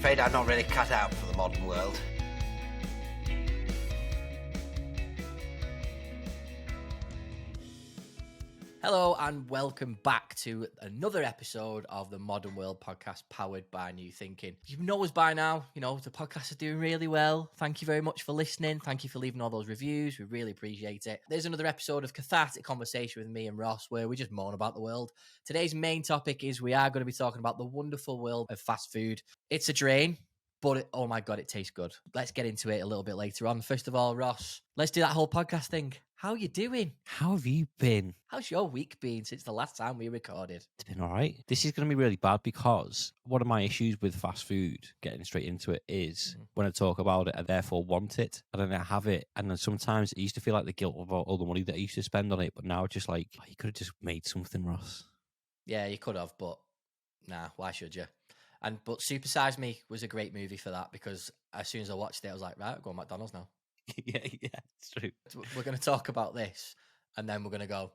afraid I'm not really cut out for the modern world. Hello and welcome back to another episode of the Modern World podcast powered by New Thinking. You know us by now, the podcast is doing really well. Thank you very much for listening. Thank you for leaving all those reviews. We really appreciate it. There's another episode of Cathartic Conversation with me and Ross where we just moan about the world. Today's main topic is we are going to be talking about the wonderful world of fast food. It's a drain, but oh my God, it tastes good. Let's get into it a little bit later on. First of all, Ross, let's do that whole podcast thing. How you doing? How have you been? How's your week been since the last time we recorded? It's been all right. This is going to be really bad because one of my issues with fast food, getting straight into it, is when I talk about it, I therefore want it, and then I have it. And then sometimes it used to feel like the guilt of all the money that I used to spend on it, but now it's just like, you could have just made something, Ross. Yeah, you could have, but nah, why should you? But Super Size Me was a great movie for that because as soon as I watched it, I was like, right, I'll go to McDonald's now. yeah, it's true. We're going to talk about this, and then we're going to go,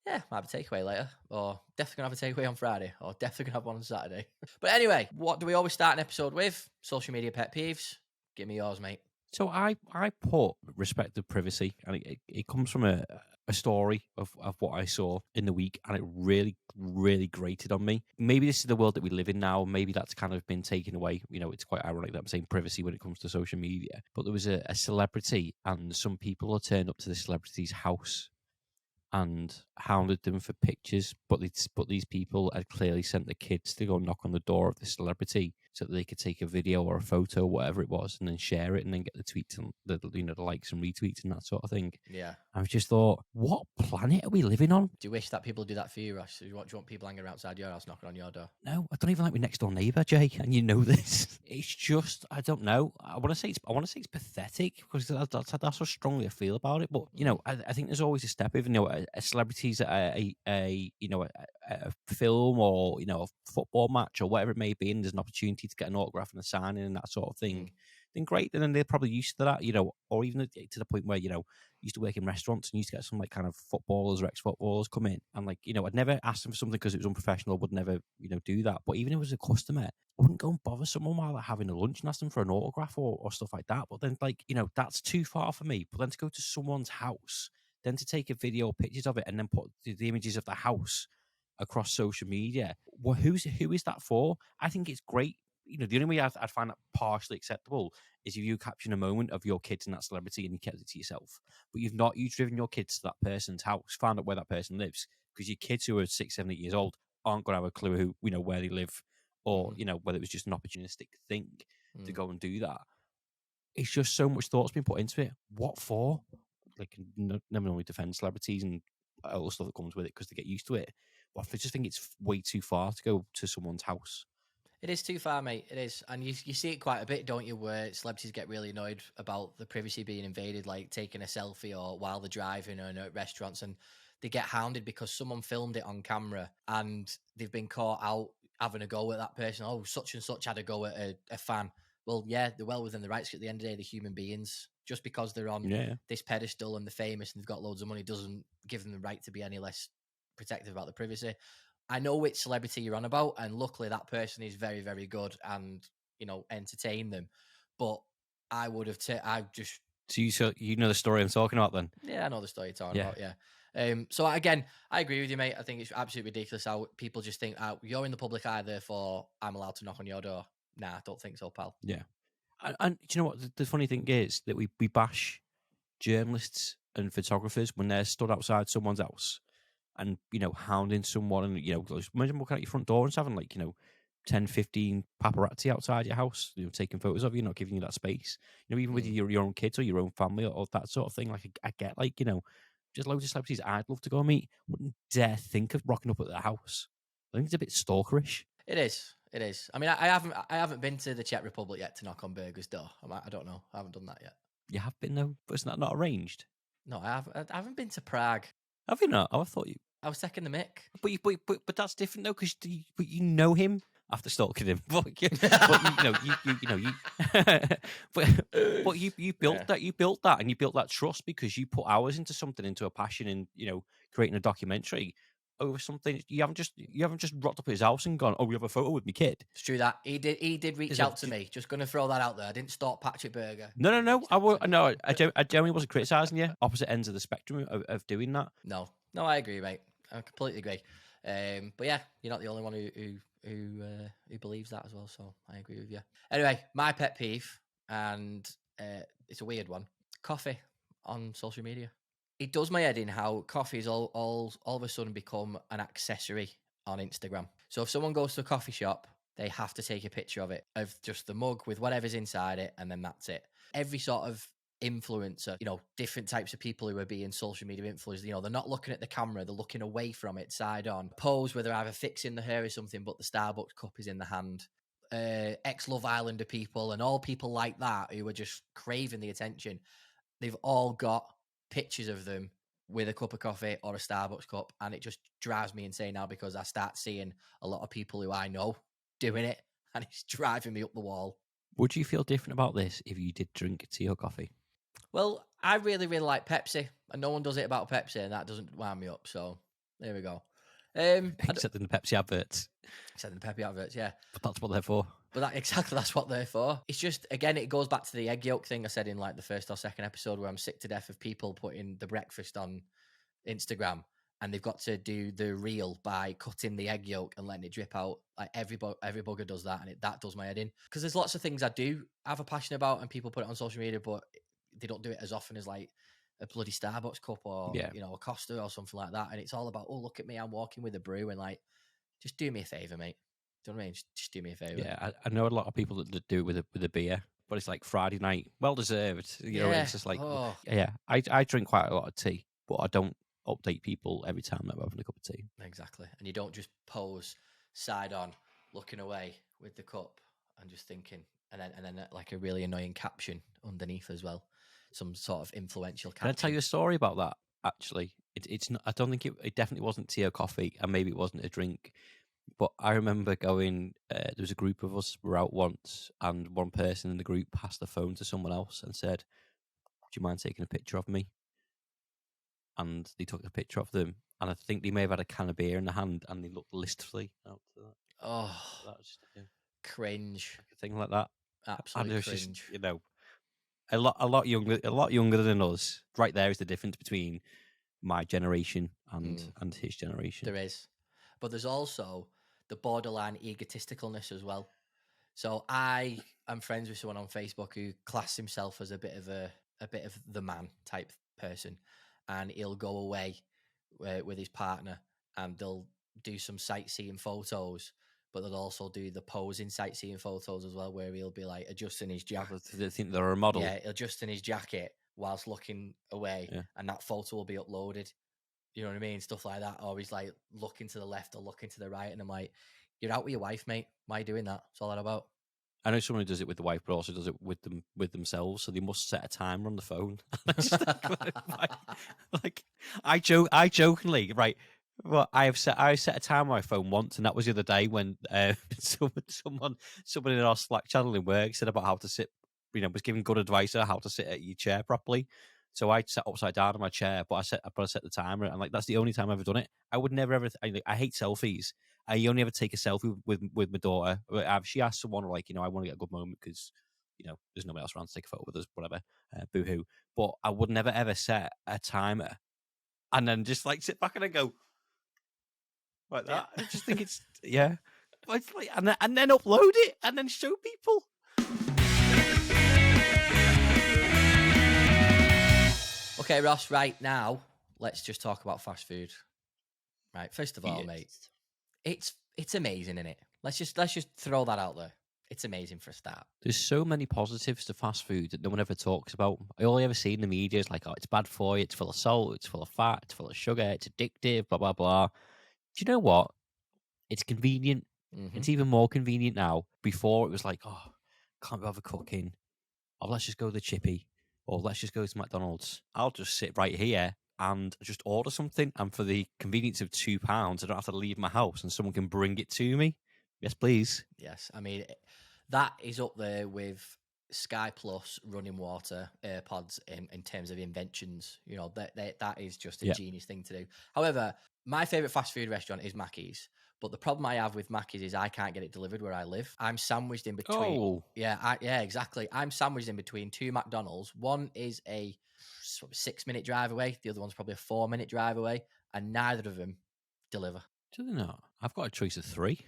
yeah, might have a takeaway later, or definitely going to have a takeaway on Friday, or definitely going to have one on Saturday. But anyway, what do we always start an episode with? Social media pet peeves. Give me yours, mate. So I put respect of privacy, and it comes from a story of what I saw in the week, and it really, really grated on me. Maybe this is the world that we live in now. Maybe that's kind of been taken away. It's quite ironic that I'm saying privacy when it comes to social media. But there was a celebrity, and some people had turned up to the celebrity's house and hounded them for pictures, but these people had clearly sent the kids to go knock on the door of the celebrity so that they could take a video or a photo, whatever it was, and then share it, and then get the tweets and the likes and retweets and that sort of thing. Yeah. I just thought, what planet are we living on? Do you wish that people do that for you, Ross? Do you want people hanging outside your house knocking on your door? No, I don't even like my next door neighbour, Jay, and you know this. It's just, I don't know. I want to say it's pathetic because that's how strongly I feel about it. But I think there's always a step. Even a celebrity's at a film or a football match or whatever it may be, and there's an opportunity to get an autograph and a signing and that sort of thing. Then great. And then they're probably used to that, or even to the point where used to work in restaurants and used to get some kind of footballers or ex-footballers come in, and I'd never ask them for something because it was unprofessional. Would never do that. But even if it was a customer, I wouldn't go and bother someone while they're having a lunch and ask them for an autograph or stuff like that. But then that's too far for me. But then to go to someone's house, then to take a video or pictures of it and then put the images of the house across social media, well, who is that for? I think it's great. The only way I'd find that partially acceptable is if you caption a moment of your kids and that celebrity and you kept it to yourself. But you've driven your kids to that person's house, found out where that person lives, because your kids who are 6, 7, 8 years old aren't going to have a clue where they live, or whether it was just an opportunistic thing to go and do that. It's just so much thought's been put into it. What for? Never normally defend celebrities and all the stuff that comes with it because they get used to it. But I just think it's way too far to go to someone's house. It is too far, mate. It is. And you see it quite a bit, don't you, where celebrities get really annoyed about the privacy being invaded, like taking a selfie or while they're driving or at restaurants, and they get hounded because someone filmed it on camera and they've been caught out having a go at that person. Oh, such and such had a go at a fan. Well, yeah, they're well within the rights. At the end of the day, they're human beings. Just because they're on this pedestal and they're famous and they've got loads of money doesn't give them the right to be any less protective about the privacy. I know which celebrity you're on about, and luckily that person is very, very good and, entertain them. But I would have, So you know the story I'm talking about then? Yeah, I know the story you're talking about, yeah. So again, I agree with you, mate. I think it's absolutely ridiculous how people just think, you're in the public eye, therefore I'm allowed to knock on your door. Nah, I don't think so, pal. Yeah. And do you know what the funny thing is? That we bash journalists and photographers when they're stood outside someone's house and, hounding someone and, imagine walking out your front door and having 10, 15 paparazzi outside your house, taking photos of you, not giving you that space. Even with your own kids or your own family or that sort of thing. I get just loads of celebrities I'd love to go and meet. Wouldn't dare think of rocking up at their house. I think it's a bit stalkerish. It is. I mean, I haven't been to the Czech Republic yet to knock on burgers' door. I don't know. I haven't done that yet. You have been though, but isn't that not arranged? No, I haven't been to Prague. Have you not? Oh, I thought you. I was taking the mick. But that's different though, because you know him after stalking him. But you built that. You built that, and you built that trust because you put hours into something, into a passion, in creating a documentary. over something. You haven't just rocked up at his house and gone, "Oh, we have a photo with my kid." It's true that he did reach Is it out to me. Just going to throw that out there. I didn't stalk Patrick Berger. No, He no, no. reached I out will. to me. No, I genuinely wasn't criticizing you. Opposite ends of the spectrum of doing that. No, I agree, mate. I completely agree. But yeah, you're not the only one who believes that as well. So I agree with you. Anyway, my pet peeve, and it's a weird one: coffee on social media. It does my head in how coffee's all of a sudden become an accessory on Instagram. So if someone goes to a coffee shop, they have to take a picture of it, of just the mug with whatever's inside it, and then that's it. Every sort of influencer, different types of people who are being social media influencers, they're not looking at the camera, they're looking away from it, side on. Pose where they're either fixing the hair or something, but the Starbucks cup is in the hand. Ex-Love Islander people and all people like that who are just craving the attention. They've all got pictures of them with a cup of coffee or a Starbucks cup, and it just drives me insane now because I start seeing a lot of people who I know doing it, and it's driving me up the wall. Would you feel different about this if you did drink tea or coffee? Well, I really, really like Pepsi, and no one does it about Pepsi, and that doesn't wind me up. So there we go. Except in the Pepsi adverts. Except in the Pepsi adverts, yeah. But that's what they're for. But that's what they're for. It's just, again, it goes back to the egg yolk thing I said in like the first or second episode, where I'm sick to death of people putting the breakfast on Instagram, and they've got to do the reel by cutting the egg yolk and letting it drip out. Like every bugger does that, and that does my head in. Because there's lots of things I do have a passion about, and people put it on social media, but they don't do it as often as like a bloody Starbucks cup or a Costa or something like that. And it's all about, oh, look at me, I'm walking with a brew, and like, just do me a favor, mate. Do you know what I mean? Just do me a favor. Yeah, I know a lot of people that do it with a beer, but it's like Friday night, well deserved. You know, it's just like, I drink quite a lot of tea, but I don't update people every time that I'm having a cup of tea. Exactly, and you don't just pose side on, looking away with the cup and just thinking, and then like a really annoying caption underneath as well, some sort of influential caption. Can I tell you a story about that? Actually, it's not. I don't think it definitely wasn't tea or coffee, and maybe it wasn't a drink. But I remember going, there was a group of us, were out once, and one person in the group passed the phone to someone else and said, "Do you mind taking a picture of me?" And they took a picture of them, and I think they may have had a can of beer in the hand, and they looked listfully out to that. Oh, that was just, cringe. Like a thing like that. Absolutely and it was cringe. Just, a lot younger than us. Right there is the difference between my generation and his generation. There is, but there's also the borderline egotisticalness as well. So I am friends with someone on Facebook who classes himself as a bit of the man type person, and he'll go away with his partner, and they'll do some sightseeing photos, but they'll also do the posing sightseeing photos as well, where he'll be like adjusting his jacket. They think they're a model. Yeah, adjusting his jacket whilst looking away, and that photo will be uploaded. You know what I mean? Stuff like that. Or he's like looking to the left or looking to the right, and I'm like, you're out with your wife, mate. Why are you doing that? What's all that about? I know someone who does it with the wife, but also does it with themselves. So they must set a timer on the phone. like I jokingly, right? Well, I set a timer on my phone once, and that was the other day when someone in our Slack channel in work said about how to sit. Was giving good advice on how to sit at your chair properly. So I sat upside down in my chair, but I set the timer, and like that's the only time I've ever done it. I would never ever. I hate selfies. I only ever take a selfie with my daughter. She asked someone like, I want to get a good moment because, there's nobody else around to take a photo with us, whatever. Boo hoo. But I would never ever set a timer, and then just like sit back and then go like that. I just think it's But it's like, and then upload it and then show people. Okay, Ross. Right now, let's just talk about fast food. Right. First of all, mate, it's amazing, isn't it? Let's just throw that out there. It's amazing for a start. There's so many positives to fast food that no one ever talks about. All I ever see in the media is like, oh, it's bad for you. It's full of salt. It's full of fat. It's full of sugar. It's addictive. Blah blah blah. Do you know what? It's convenient. Mm-hmm. It's even more convenient now. Before it was like, oh, can't be bothered cooking. Oh, let's just go to the chippy. Or let's just go to McDonald's. I'll just sit right here and just order something. And for the convenience of £2, I don't have to leave my house and someone can bring it to me. Yes, please. Yes. I mean, that is up there with Sky Plus, running water, AirPods in terms of inventions. That is just a genius thing to do. However, My favorite fast food restaurant is Mackey's. But the problem I have with Mackey's is I can't get it delivered where I live. I'm sandwiched in between. Oh, Yeah, exactly. I'm sandwiched in between two McDonald's. One is a sort of 6-minute drive away. The other one's probably a 4-minute drive away, and neither of them deliver. do they not? I've got a choice of 3.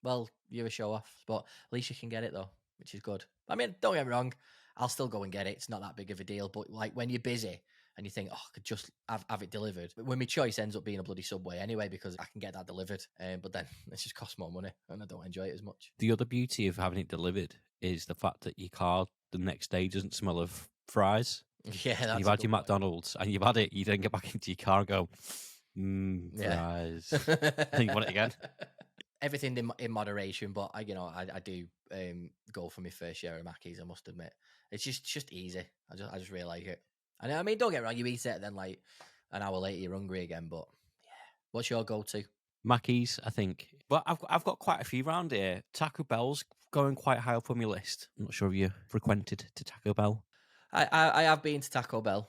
Well, you're a show off, but at least you can get it though, which is good. I mean, don't get me wrong, I'll still go and get it. It's not that big of a deal. But like when you're busy and you think, oh, I could just have it delivered. When my choice ends up being a bloody Subway anyway, because I can get that delivered. But then it just costs more money and I don't enjoy it as much. The other beauty of having it delivered is the fact that your car the next day doesn't smell of fries. Yeah, that's You've had your McDonald's and you've had it, you then get back into your car and go, fries. And you want it again. Everything in moderation, but I do go for my fair share of Mackies. I must admit, it's just easy. I just really like it. And I mean, don't get me wrong, you eat it, then like an hour later you're hungry again. But yeah, what's your go-to? Mackey's, I think. But I've got quite a few around here. Taco Bell's going quite high up on my list. I'm not sure if you frequented to Taco Bell. I have been to Taco Bell,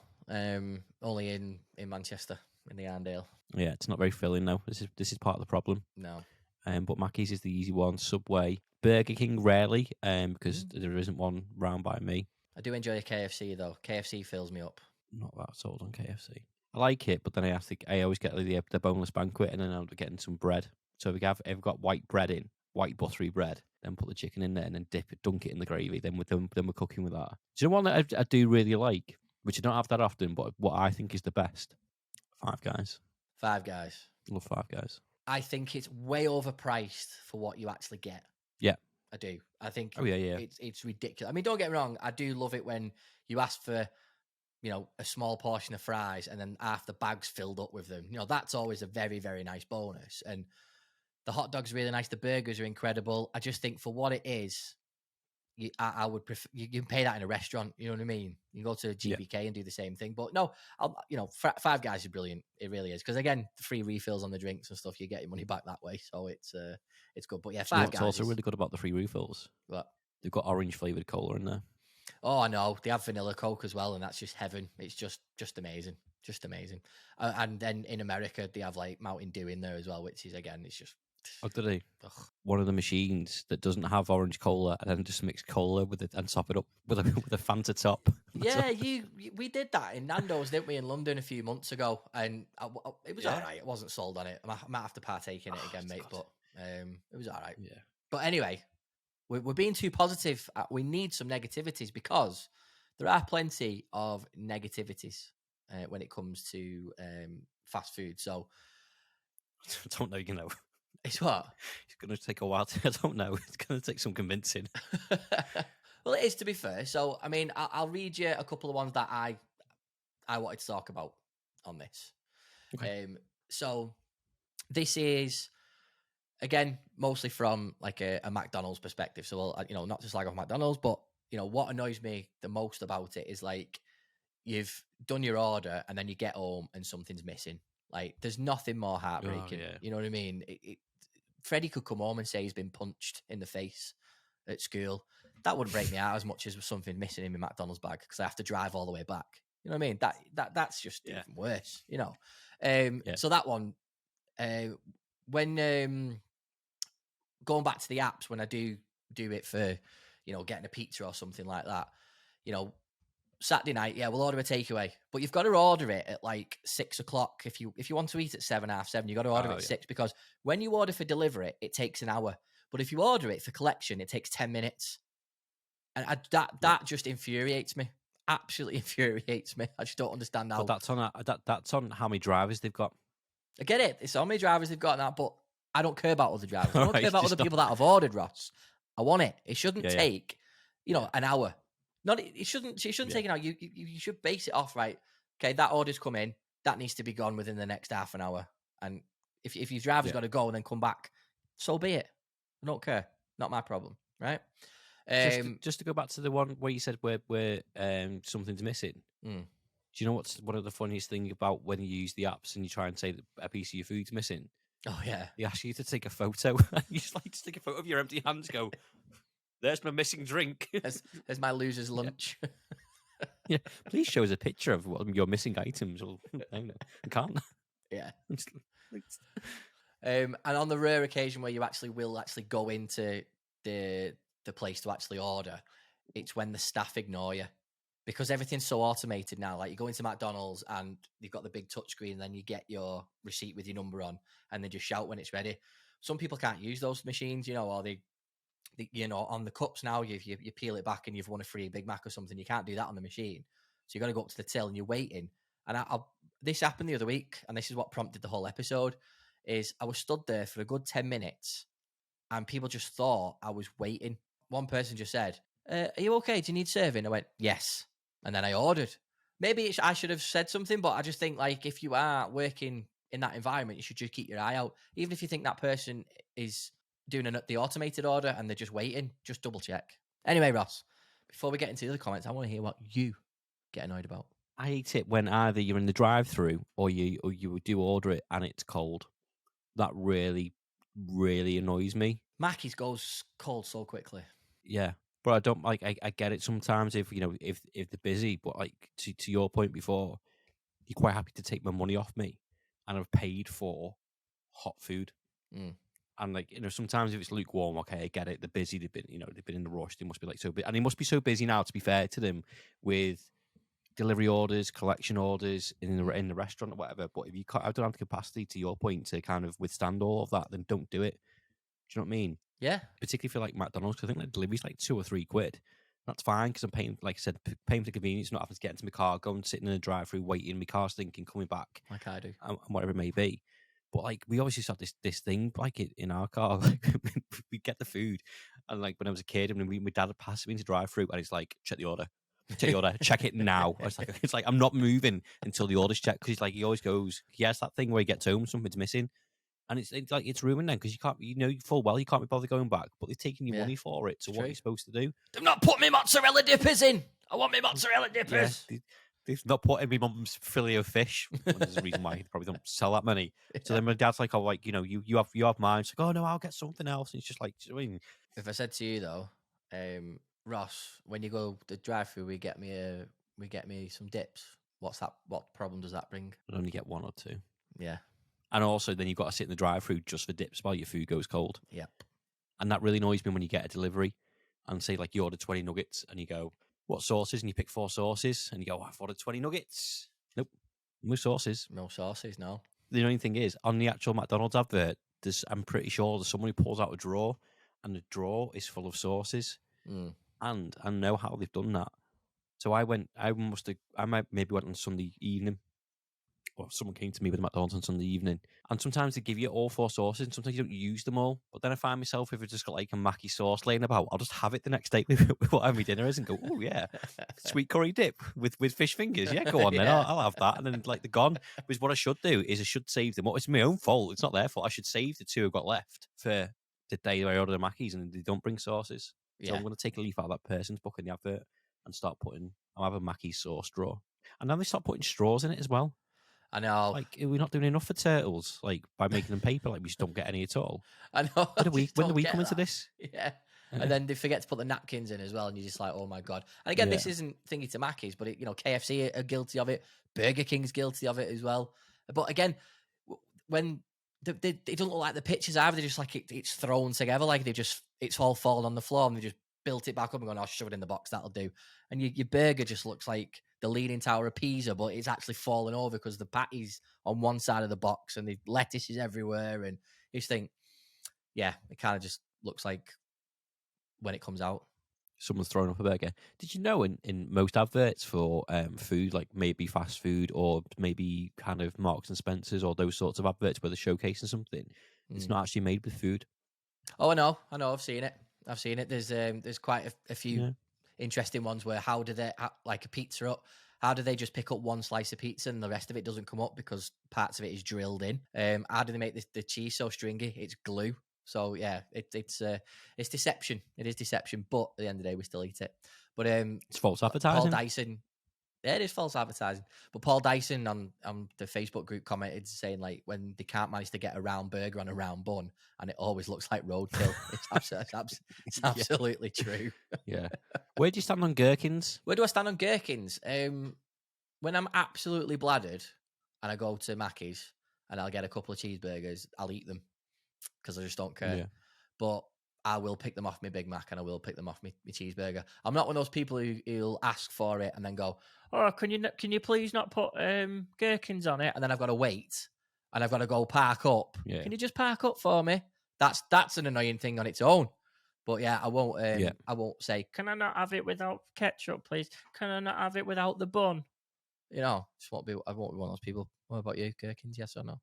only in Manchester in the Arndale. Yeah, it's not very filling though. This is part of the problem. No. But Mackey's is the easy one. Subway, Burger King rarely, because there isn't one round by me. I do enjoy a KFC though. KFC fills me up. Not that sold on KFC. I like it, but then I always get the boneless banquet, and then I'm getting some bread. So if I've got white bread in, white buttery bread, then put the chicken in there and then dunk it in the gravy. Then we're cooking with that. Do you know one that I do really like, which I don't have that often, but what I think is the best? Five Guys. Five Guys. Love Five Guys. I think it's way overpriced for what you actually get. Yeah. I do. I think yeah. It's ridiculous. I mean, don't get me wrong, I do love it when you ask for, a small portion of fries and then half the bag's filled up with them. That's always a very, very nice bonus. And the hot dog's really nice. The burgers are incredible. I just think for what it is, I would prefer you can pay that in a restaurant. You know what I mean? You can go to GBK and do the same thing. But no, Five Guys is brilliant. It really is, because again, the free refills on the drinks and stuff, you get your money back that way. So it's good. But yeah, Five Guys. What's also really good about the free refills? What? They've got orange flavored cola in there. Oh, I know. They have vanilla Coke as well, and that's just heaven. It's just amazing. Just amazing. And then in America, they have like Mountain Dew in there as well, which is, again, it's just... Oh, did they? One of the machines that doesn't have orange cola and then just mix cola with it and top it up with a Fanta top. Yeah, we did that in Nando's, didn't we, in London a few months ago? And it was all right. It wasn't sold on it. I might have to partake in it again, mate, but it was all right. Yeah. But anyway, we're being too positive. We need some negativities, because there are plenty of negativities when it comes to fast food. So I don't know, It's what? It's going to take a while. I don't know. It's going to take some convincing. Well, it is, to be fair. So, I mean, I'll read you a couple of ones that I wanted to talk about on this. Okay. So, this is, again, mostly from like a McDonald's perspective. So, not just like off McDonald's, but, what annoys me the most about it is like you've done your order and then you get home and something's missing. Like, there's nothing more heartbreaking. Oh, yeah. You know what I mean? Freddie could come home and say he's been punched in the face at school. That wouldn't break me out as much as something missing in my McDonald's bag, because I have to drive all the way back. You know what I mean? That's just even worse. So that one, when going back to the apps, when I do it for, getting a pizza or something like that, Saturday night, we'll order a takeaway, but you've got to order it at like 6 o'clock. If you want to eat at 7, 7:30, you've got to order it at 6, because when you order for delivery, it takes an hour. But if you order it for collection, it takes 10 minutes. And that just infuriates me. Absolutely infuriates me. I just don't understand how. But that's on how many drivers they've got. I get it. It's how many drivers they've got now, but I don't care about other drivers. I don't care about other people that have ordered, Ross. I want it. It shouldn't take, an hour. It shouldn't take an hour. You should base it off, right? Okay, that order's come in. That needs to be gone within the next half an hour. And if your driver's got to go and then come back, so be it. I don't care. Not my problem, right? Just to go back to the one where you said where something's missing. Do you know what's one of the funniest things about when you use the apps and you try and say that a piece of your food's missing? Oh, yeah. They ask you to take a photo. You just like to take a photo of your empty hands, go, there's my missing drink. There's my loser's lunch. Yeah. Please show us a picture of what your missing items. Well, I can't. Yeah. And on the rare occasion where you actually will go into the place to actually order, it's when the staff ignore you because everything's so automated now. Like you go into McDonald's and you've got the big touchscreen, and then you get your receipt with your number on, and they just shout when it's ready. Some people can't use those machines, or they on the cups now, you peel it back and you've won a free Big Mac or something. You can't do that on the machine, so you got to go up to the till and you're waiting. And this happened the other week, and this is what prompted the whole episode. Is I was stood there for a good 10 minutes, and people just thought I was waiting. One person just said, "Are you okay? Do you need serving?" I went, "Yes," and then I ordered. Maybe I should have said something, but I just think like if you are working in that environment, you should just keep your eye out. Even if you think that person is doing the automated order and they're just waiting, just double check. Anyway, Ross, before we get into the other comments, I want to hear what you get annoyed about. I hate it when either you're in the drive-through or you do order it and it's cold. That really, really annoys me. Mackey's goes cold so quickly. Yeah, but I don't like. I get it sometimes if if they're busy, but like to your point before, you're quite happy to take my money off me, and I've paid for hot food. And like sometimes if it's lukewarm, okay, I get it. They're busy. They've been in the rush. They must be like so busy, and they must be so busy now. To be fair to them, with delivery orders, collection orders in the restaurant or whatever. But if you don't have the capacity, to your point, to kind of withstand all of that, then don't do it. Do you know what I mean? Yeah. Particularly for like McDonald's, because I think like delivery's like £2 or £3. That's fine because I'm paying, like I said, paying for the convenience, not having to get into my car, going sitting in a drive-through, waiting, my car's thinking, coming back, like I do, and whatever it may be. But like we obviously have this thing like in our car, like we get the food, and like when I was a kid, and my dad would pass me into drive-through, and he's like, check the order. Check it now. It's like I'm not moving until the order's checked, because he always goes, he has that thing where he gets home, something's missing, and it's like it's ruined then, because you can't, full well you can't be bothered going back, but they're taking your money for it. So what are you supposed to do? Do not put me mozzarella dippers in. I want me mozzarella dippers. Yeah, they've not put in my mum's fillet of fish. There's a reason why they probably don't sell that many. So then my dad's like, "Oh, like you have mine." It's like, "Oh no, I'll get something else." And it's just like, I mean, if I said to you though, Ross, when you go the drive-through, we get me some dips. What's that? What problem does that bring? I only get one or two. Yeah. And also, then you've got to sit in the drive-through just for dips while your food goes cold. Yep. And that really annoys me when you get a delivery and say like you order 20 nuggets and you go, "What sauces?" And you pick 4 sauces and you go, "Oh, I've ordered 20 nuggets." Nope, no sauces. No sauces. No. The only thing is, on the actual McDonald's advert, I'm pretty sure there's someone who pulls out a drawer, and the drawer is full of sauces. And I know how they've done that. So I maybe went on Sunday evening, or someone came to me with McDonald's on Sunday evening, and sometimes they give you all 4 sauces, and sometimes you don't use them all. But then I find myself, if I've just got like a Mackie sauce laying about, I'll just have it the next day with whatever my dinner is, and go, "Oh yeah, sweet curry dip with fish fingers. Yeah, go on then, I'll have that." And then like they're gone. Because what I should do is I should save them. Well, it's my own fault. It's not their fault. I should save the 2 I've got left for the day I order the Mackies, and they don't bring sauces. So I'm going to take a leaf out of that person's book in the advert and start putting. I'll have a Mackie sauce straw, and then they start putting straws in it as well. I know. Like, we're not doing enough for turtles, like by making them paper. Like we just don't get any at all. I know. When do we come into this? Yeah. And then they forget to put the napkins in as well, and you're just like, "Oh my god!" And again, this isn't thingy to Mackey's, but KFC are guilty of it. Burger King's guilty of it as well. But again, when it doesn't look like the pictures either, they're just like it's thrown together, like it's all fallen on the floor, and they just built it back up and gone, "I'll shove it in the box, that'll do." And your burger just looks like the Leaning Tower of Pisa, but it's actually fallen over because the patty's on one side of the box and the lettuce is everywhere, and you just think, yeah, it kind of just looks like when it comes out, someone's throwing up a burger. Did you know in most adverts for food, like maybe fast food or maybe kind of Marks and Spencer's or those sorts of adverts where they're showcasing something, it's not actually made with food? Oh, I know, I've seen it. There's quite a few interesting ones where how do they, like a pizza up, how do they just pick up one slice of pizza and the rest of it doesn't come up because parts of it is drilled in? How do they make the cheese so stringy? It's glue. So yeah, it's deception. It is deception, but at the end of the day, we still eat it. But it's false advertising. Paul Dyson, it is false advertising. But Paul Dyson on the Facebook group commented saying like when they can't manage to get a round burger on a round bun, and it always looks like roadkill. It's absolutely true. Yeah. Where do you stand on gherkins? Where do I stand on gherkins? When I'm absolutely bladdered and I go to Mackey's, and I'll get a couple of cheeseburgers. I'll eat them because I just don't care. Yeah. But I will pick them off my Big Mac and I will pick them off my cheeseburger. I'm not one of those people who'll ask for it and then go, "Oh, can you please not put gherkins on it?" And then I've got to wait and I've got to go park up. Yeah. Can you just park up for me? That's an annoying thing on its own. But yeah, I won't. I won't say, "Can I not have it without ketchup, please? Can I not have it without the bun?" You know, just won't be. I won't be one of those people. What about you, gherkins? Yes or no?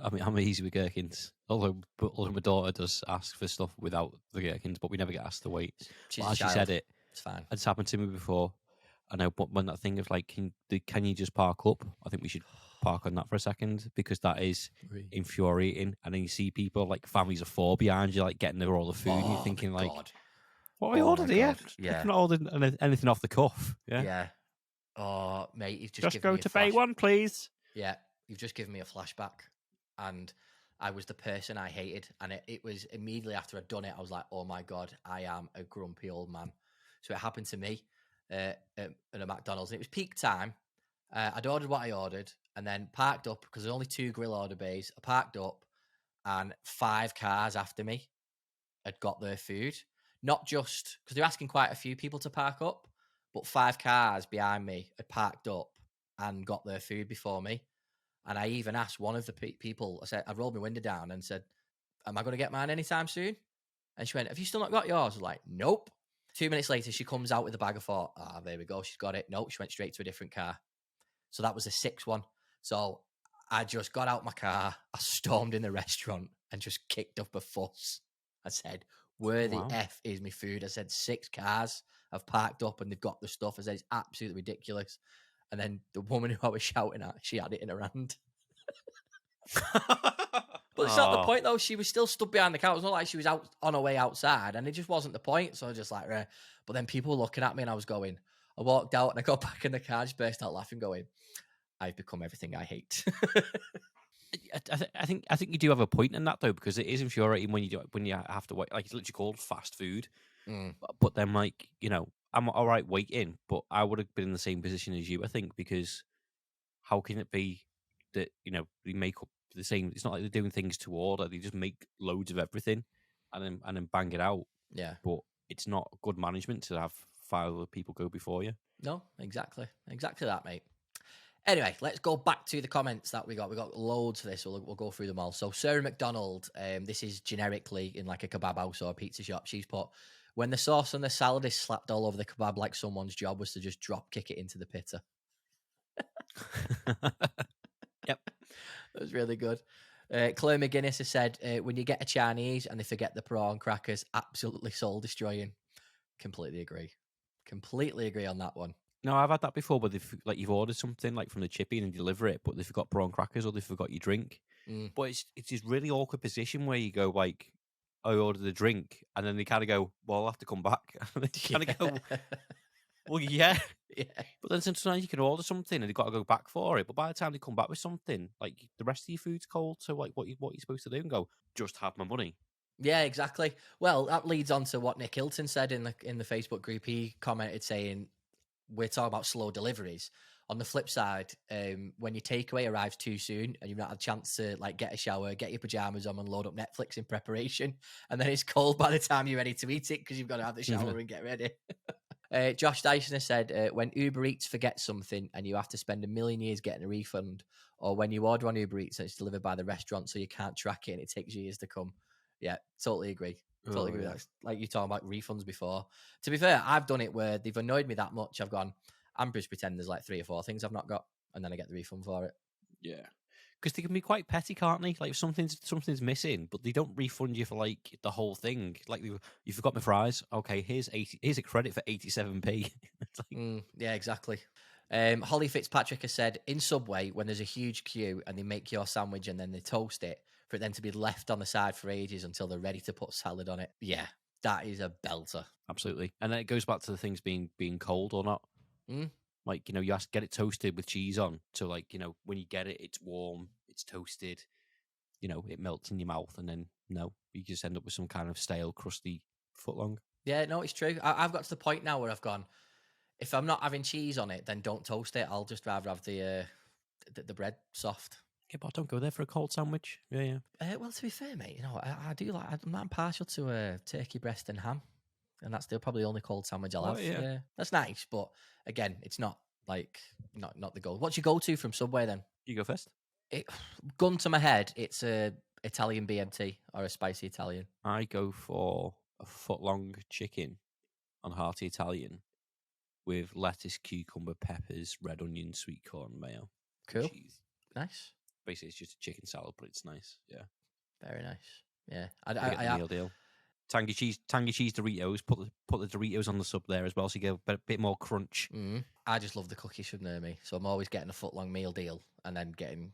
I mean, I'm easy with gherkins. Although my daughter does ask for stuff without the gherkins, but we never get asked to wait. She's But a as you child. said it, It's fine. it's happened to me before. I know, but when that thing of like, can you just park up? I think we should park on that for a second because that is infuriating. And then you see people like families of 4 behind you, like getting all the food, and you're thinking like, what have I ordered here? Yeah, I'm not ordering anything off the cuff. Yeah. Yeah. Oh, mate, you've just given go me to bay one, please. Yeah, you've just given me a flashback, and I was the person I hated, and it was immediately after I'd done it, I was like, oh my god, I am a grumpy old man. So it happened to me at a McDonald's, and it was peak time. I'd ordered what I ordered, and then parked up because there's only 2 grill order bays. I parked up, and 5 cars after me had got their food. Not just because they're asking quite a few people to park up, but 5 cars behind me had parked up and got their food before me. And I even asked one of the people, I rolled my window down and said, "Am I going to get mine anytime soon?" And she went, "Have you still not got yours?" I was like, "Nope." 2 minutes later, she comes out with a bag. I thought, there we go. She's got it. Nope. She went straight to a different car. So that was the 6th one. So I just got out my car. I stormed in the restaurant and just kicked up a fuss. I said, "Where the F is my food?" I said, 6 cars have parked up and they've got the stuff. I said, "It's absolutely ridiculous." And then the woman who I was shouting at, she had it in her hand. But it's not the point, though. She was still stood behind the car. It was not like she was out on her way outside, and it just wasn't the point. So I was just like, right. But then people were looking at me, and I was going, I walked out, and I got back in the car, just burst out laughing, going, "I've become everything I hate." I think you do have a point in that though, because it is infuriating when you have to wait. Like it's literally called fast food. But then, like, you know, I'm all right waiting, but I would have been in the same position as you, I think, because how can it be that, you know, they make up the same? It's not like they're doing things to order; they just make loads of everything and then bang it out. Yeah, but it's not good management to have 5 other people go before you. No, exactly that, mate. Anyway, let's go back to the comments that we got. We got loads for this. We'll go through them all. So Sarah McDonald, this is generically in like a kebab house or a pizza shop. She's put, "When the sauce on the salad is slapped all over the kebab like someone's job was to just drop kick it into the pitta." Yep. That was really good. Claire McGuinness has said, "When you get a Chinese and they forget the prawn crackers, absolutely soul destroying." Completely agree on that one. No, I've had that before, but you've ordered something like from the chippy and deliver it, but they forgot prawn crackers or they forgot your drink. But it's this really awkward position where you go like, "I ordered the drink," and then they kind of go, "Well, I'll have to come back." And they kind of go, "Well, yeah." But then sometimes you can order something and you've got to go back for it. But by the time they come back with something, like the rest of your food's cold. So like, what you're supposed to do and go, "Just have my money." Yeah, exactly. Well, that leads on to what Nick Hilton said in the Facebook group. He commented saying, "We're talking about slow deliveries. On the flip side, when your takeaway arrives too soon and you've not had a chance to like get a shower, get your pajamas on, and load up Netflix in preparation, and then it's cold by the time you're ready to eat it because you've got to have the shower and get ready." Josh Dyson has said, "When Uber Eats forgets something and you have to spend a million years getting a refund, or when you order on Uber Eats and it's delivered by the restaurant so you can't track it and it takes years to come." Yeah, totally agree. Totally agree with that. Like you talking about refunds before. To be fair, I've done it where they've annoyed me that much. I've gone, I'm just pretending there's like 3 or 4 things I've not got, and then I get the refund for it. Yeah. Because they can be quite petty, can't they? Like something's missing, but they don't refund you for like the whole thing. Like you forgot my fries. Okay, here's a credit for 87p. It's like, yeah, exactly. Holly Fitzpatrick has said, in Subway, when there's a huge queue and they make your sandwich and then they toast it, for it then to be left on the side for ages until they're ready to put salad on it. Yeah, that is a belter. Absolutely. And then it goes back to the things being cold or not. Like, you know, you have to get it toasted with cheese on. So, like, you know, when you get it, it's warm, it's toasted, you know, it melts in your mouth. And then, no, you just end up with some kind of stale, crusty footlong. Yeah, no, it's true. I've got to the point now where I've gone, if I'm not having cheese on it, then don't toast it. I'll just rather have the bread soft. Yeah, but don't go there for a cold sandwich. Yeah. Well, to be fair, mate, I do like. I'm not partial to turkey breast and ham, and that's still probably the only cold sandwich I'll have. yeah. Yeah, that's nice, but again, it's not like not the goal. What's your go-to from Subway then? You go first. Gun to my head, it's a Italian BMT or a spicy Italian. I go for a foot-long chicken on hearty Italian with lettuce, cucumber, peppers, red onion, sweet corn, mayo, and Cool, cheese. nice, Basically, it's just a chicken salad, but it's nice. Yeah, very nice. Yeah, I get the meal deal. Tangy cheese Doritos. Put the Doritos on the sub there as well, so you get a bit more crunch. I just love the cookies from near me, so I'm always getting a foot-long meal deal and then getting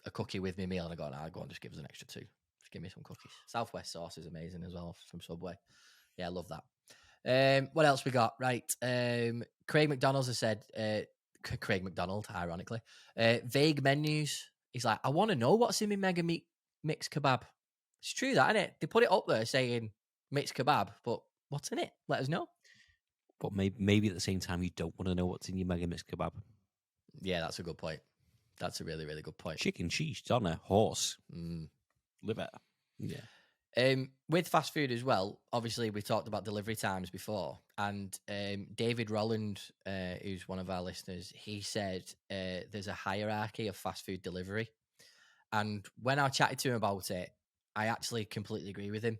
a cookie with me meal, and I go, nah, go on, just give us an extra 2. Just give me some cookies. Southwest sauce is amazing as well from Subway. Yeah, I love that. What else we got? Right. Craig McDonald's has said, Craig McDonald, ironically, vague menus. He's like, I want to know what's in my mega meat mix kebab. It's true that, isn't it? They put it up there saying mixed kebab, but what's in it? Let us know. But maybe at the same time, you don't want to know what's in your mega mix kebab. Yeah, that's a good point. That's a really, really good point. Chicken, cheese, doner, horse, liver. Yeah. With fast food as well, obviously we talked about delivery times before, and David Rolland, who's one of our listeners, he said there's a hierarchy of fast food delivery. And when I chatted to him about it, I actually completely agree with him.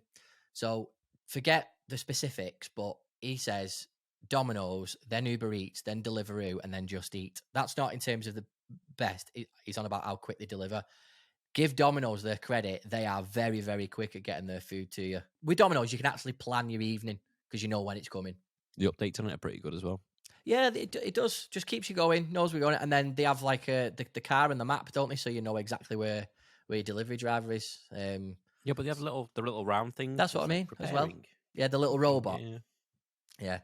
So forget the specifics, but he says Domino's, then Uber Eats, then Deliveroo, and then Just Eat. That's not in terms of the best. He's on about how quick they deliver. Give Domino's their credit. They are very, very quick at getting their food to you. With Domino's, you can actually plan your evening because you know when it's coming. The updates on it are pretty good as well. Yeah, it does. Just keeps you going, knows where you're going. And then they have like the car and the map, don't they? So you know exactly where your delivery driver is. Yeah, but they have the little round things. That's what I mean as well. Yeah, the little robot. Yeah.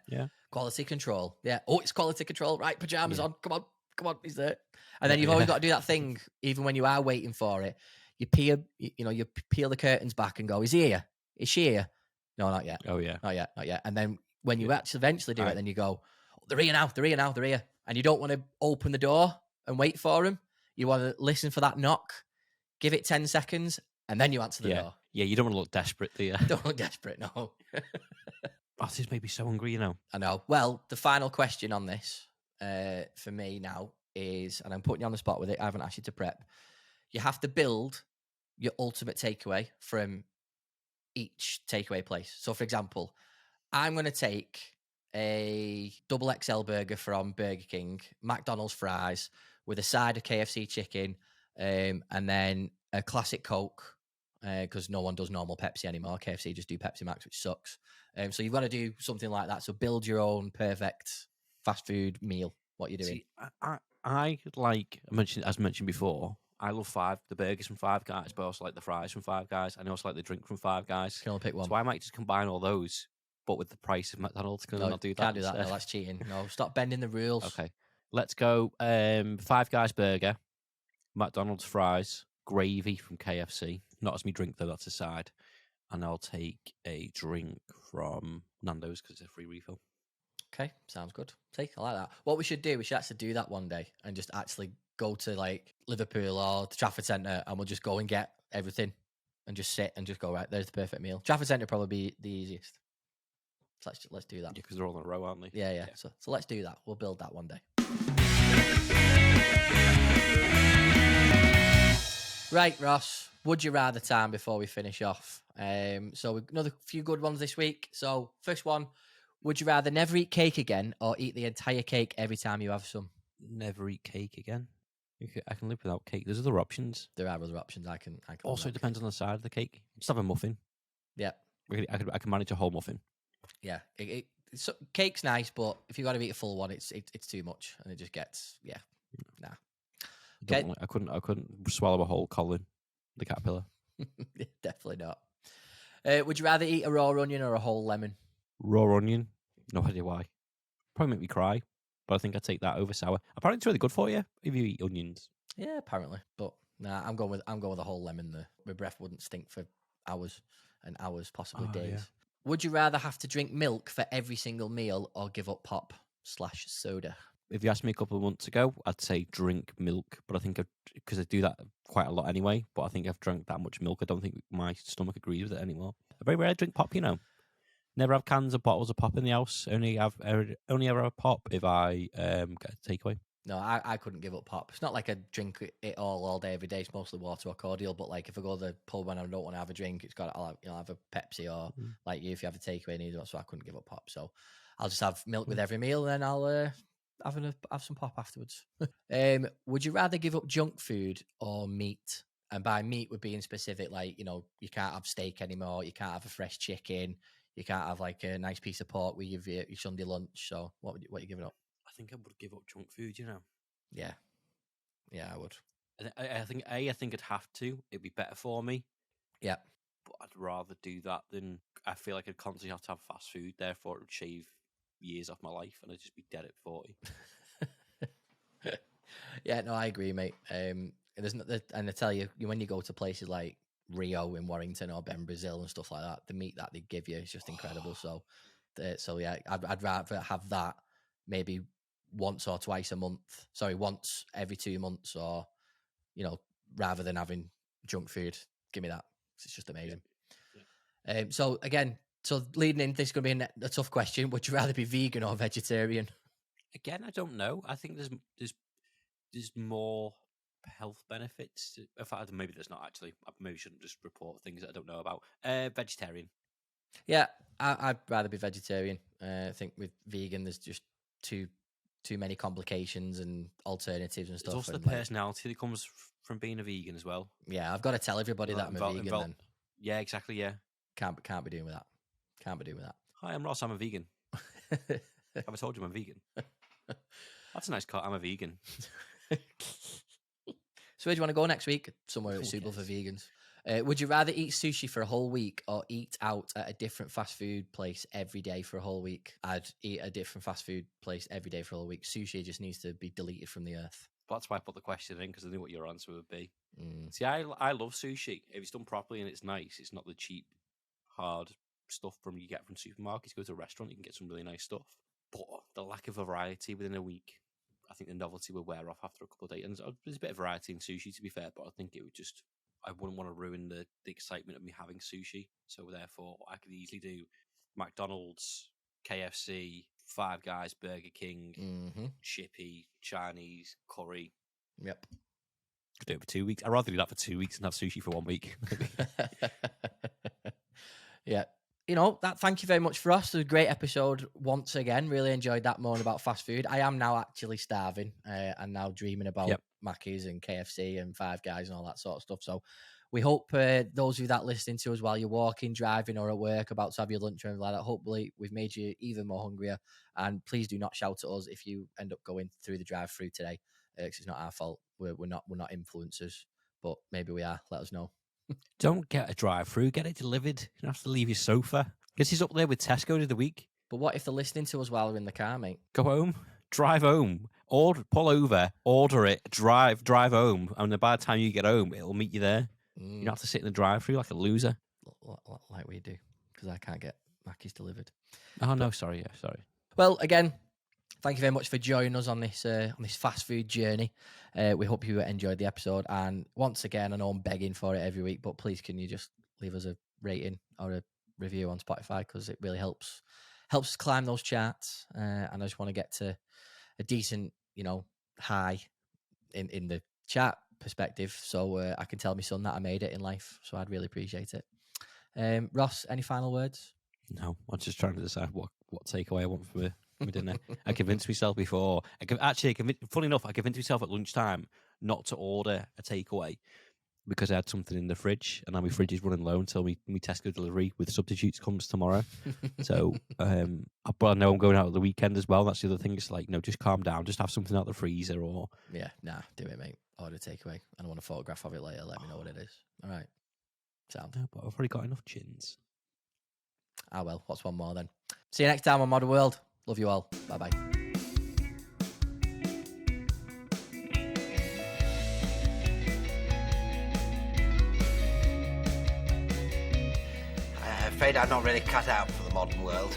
Quality control. Yeah. Oh, it's quality control. Right, pajamas on. Come on, he's there. And then you've always got to do that thing, even when you are waiting for it. You peel the curtains back and go, is he here? Is she here? No, not yet. Oh, yeah. Not yet. And then when you actually eventually do it, then you go, oh, they're here now. And you don't want to open the door and wait for them. You want to listen for that knock, give it 10 seconds, and then you answer the door. Yeah, you don't want to look desperate, do you? Don't look desperate, no. This made me so hungry, you know. I know. Well, the final question on this for me now is, and I'm putting you on the spot with it, I haven't asked you to prep. You have to build your ultimate takeaway from each takeaway place. So, for example, I'm going to take a double XL burger from Burger King, McDonald's fries with a side of KFC chicken, and then a classic Coke, because no one does normal Pepsi anymore. KFC just do Pepsi Max, which sucks. So you've got to do something like that. So build your own perfect fast food meal. What you're doing? See, I like, as mentioned before, I love the burgers from Five Guys, but I also like the fries from Five Guys. I also like the drink from Five Guys. Can only pick one. So I might just combine all those, but with the price of McDonald's. Can I not do that? Can't do that. No, that's cheating. No, stop bending the rules. Okay, let's go. Five Guys burger, McDonald's fries, gravy from KFC. Not as me drink though. That's a side. And I'll take a drink from Nando's because it's a free refill. Okay, sounds good. I like that. What we should actually do that one day and just actually go to like Liverpool or the Trafford Centre, and we'll just go and get everything and just sit and just go, right, there's the perfect meal. Trafford Centre probably be the easiest. So let's do that. Yeah, because they're all in a row, aren't they? Yeah. So let's do that. We'll build that one day. Right, Ross, would you rather time before we finish off? So another few good ones this week. So first one, would you rather never eat cake again or eat the entire cake every time you have some? Never eat cake again. I can live without cake. There's other options. There are other options. I can. Also, it depends on the side of the cake. Just have a muffin. Yeah. I can manage a whole muffin. Yeah. Cake's nice, but if you got to eat a full one, it's too much, and it just gets nah. Okay. I couldn't swallow a whole Colin, the caterpillar. Definitely not. Would you rather eat a raw onion or a whole lemon? Raw onion. No idea why. Probably make me cry, but I think I'd take that over sour. Apparently, it's really good for you if you eat onions. Yeah, apparently. But nah, I'm going with a whole lemon. My breath wouldn't stink for hours and hours, possibly days. Yeah. Would you rather have to drink milk for every single meal or give up pop/soda? if you asked me a couple of months ago, I'd say drink milk. But I think because I do that quite a lot anyway. But I think I've drank that much milk, I don't think my stomach agrees with it anymore. I very rarely drink pop, Never have cans or bottles of pop in the house. Only ever have pop if I get a takeaway. No, I couldn't give up pop. It's not like I drink it all day, every day. It's mostly water or cordial. But like if I go to the pub and I don't want to have a drink, it's got I'll have a Pepsi or like you if you have a takeaway neither. So I couldn't give up pop. So I'll just have milk with every meal, and then I'll have some pop afterwards. Would you rather give up junk food or meat? And by meat, we're being specific. Like you can't have steak anymore. You can't have a fresh chicken. You can't have like a nice piece of pork with your Sunday lunch. So what are you giving up? I think I would give up junk food, Yeah, I would. I think I'd have to. It'd be better for me. Yeah, but I'd rather do that than I feel like I'd constantly have to have fast food. Therefore, it would shave years off my life, and I'd just be dead at 40. Yeah, no, I agree, mate. And I tell you, when you go to places like Rio in Warrington or Ben Brazil and stuff like that, the meat that they give you is just incredible. So yeah, I'd rather have that maybe once or twice a month. Sorry, once every 2 months, or rather than having junk food. Give me that. It's just amazing. Yeah. So leading into this is going to be a tough question. Would you rather be vegan or vegetarian? Again, I don't know. I think there's more health benefits. In fact, maybe there's not actually. I maybe shouldn't just report things that I don't know about. Vegetarian. Yeah, I'd rather be vegetarian. I think with vegan, there's just too many complications and alternatives and stuff. There's also the personality that comes from being a vegan as well. Yeah, I've got to tell everybody that I'm a vegan. Then. Yeah, exactly. Yeah, can't be doing with that. Can't be doing with that. Hi, I'm Ross. I'm a vegan. Have I told you I'm a vegan? That's a nice cut. I'm a vegan. So where do you want to go next week? Somewhere suitable for vegans. Would you rather eat sushi for a whole week or eat out at a different fast food place every day for a whole week? I'd eat a different fast food place every day for a whole week. Sushi just needs to be deleted from the earth. That's why I put the question in, because I knew what your answer would be. See, I love sushi. If it's done properly and it's nice, it's not the cheap, hard stuff you get from supermarkets. Go to a restaurant, you can get some really nice stuff. But the lack of variety within a week, I think the novelty will wear off after a couple of days. And there's a bit of variety in sushi, to be fair, but I think it would just... I wouldn't want to ruin the excitement of me having sushi. So therefore, I could easily do McDonald's, KFC, Five Guys, Burger King, Chippy, Chinese, curry. Yep. Could do it for 2 weeks. I'd rather do that for 2 weeks and have sushi for 1 week. Yeah. Thank you very much for us. It was a great episode once again. Really enjoyed that more about fast food. I am now actually starving and now dreaming about Mackey's and KFC and Five Guys and all that sort of stuff. So we hope those of you that listening to us while you're walking, driving or at work, about to have your lunch or anything like that, hopefully we've made you even more hungrier. And please do not shout at us if you end up going through the drive-through today, because it's not our fault. We're not influencers, but maybe we are. Let us know. Don't get a drive-through. Get it delivered. You don't have to leave your sofa. Because he's up there with Tesco of the week. But what if they're listening to us while we're in the car, mate? Go home. Drive home. Pull over. Order it. Drive home. And then by the time you get home, it'll meet you there. You don't have to sit in the drive-through like a loser. Like we do. Because I can't get Mackey's delivered. Oh, no. Sorry. Yeah, sorry. Well, again, thank you very much for joining us on this fast food journey. We hope you enjoyed the episode. And once again, I know I'm begging for it every week, but please can you just leave us a rating or a review on Spotify, because it really helps us climb those charts. And I just want to get to a decent, high in the chart perspective, so I can tell my son that I made it in life. So I'd really appreciate it. Ross, any final words? No, I'm just trying to decide what takeaway I want for my dinner. I convinced myself before. Funny enough, I convinced myself at lunchtime not to order a takeaway because I had something in the fridge, and now my fridge is running low until my Tesco delivery with substitutes comes tomorrow. So, but I know I'm going out at the weekend as well. That's the other thing. It's like, no, just calm down. Just have something out the freezer or... Yeah, nah, do it, mate. Order takeaway. I don't want a photograph of it later. Let me know what it is. All right. Sound. No, but I've already got enough chins. Ah, well, what's one more then? See you next time on Modern World. Love you all. Bye-bye. I'm afraid I'm not really cut out for the modern world.